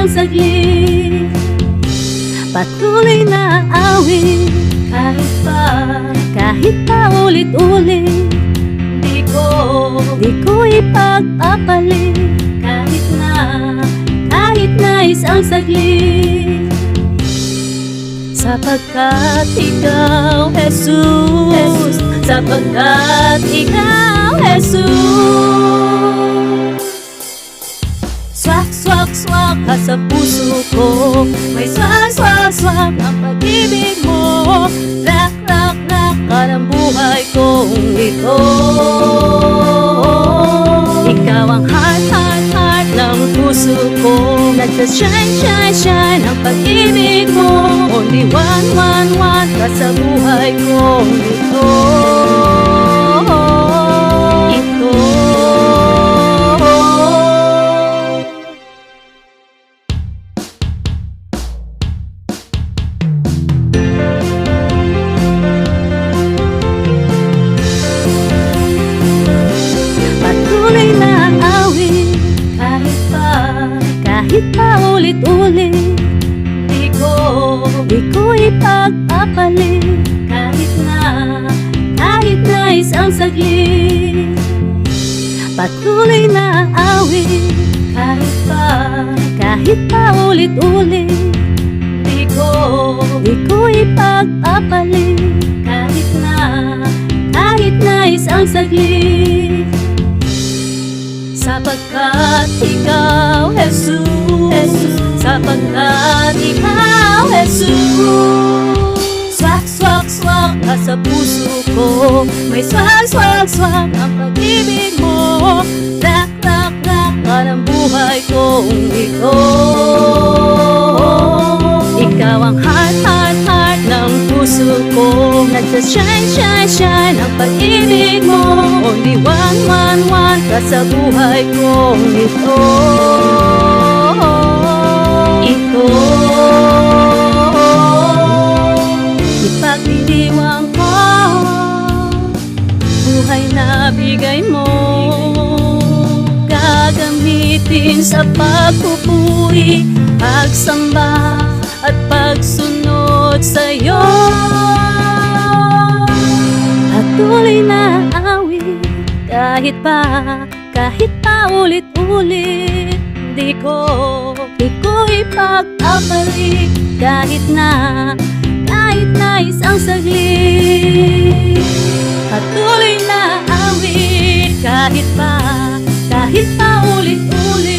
isang saglit. Patuloy na awit kahit pa ulit-ulit. Di ko ipagpapalit kahit na isang saglit. Sapagkat ikaw, Jesus, sapagkat ikaw, Jesus. Swak, swak, swak ka sa puso ko, may swak, swak, swak ang pag-ibig mo. Rak, rak, rak ka ng buhay kong ito. Ikaw ang heart, heart, heart ng puso ko. Nagsa-shine, shine, shine ang pag-ibig mo. Only one, one, one ka sa buhay kong ito. Patuloy na awit kahit pa ulit-ulit. Di ko ipagpapalit kahit na isang saglit. Patuloy na awit kahit pa ulit-ulit. Di ko ipagpapalit kahit na isang saglit. Sapagkat ikaw, Jesus, sapagkat ikaw, Jesus. Swak, swak, swak ka sa puso ko, may swak, swak, swak ang pag-ibig mo. Rak, rak, rak ka ng buhay kong ito. Ikaw ang heart, heart, heart ng puso ko. Nagsa-shine, shine, shine ang pag-ibig mo. Only one, one, one ka sa buhay kong ito. Ipagdiriwang ko buhay na bigay mo. Gagamitin sa pagpupuri, pagsamba at pagsunod sa'yo. Patuloy na awit kahit pa ulit-ulit. Di ko ipagpapalit kahit na isang saglit. Patuloy na awit kahit pa ulit-ulit.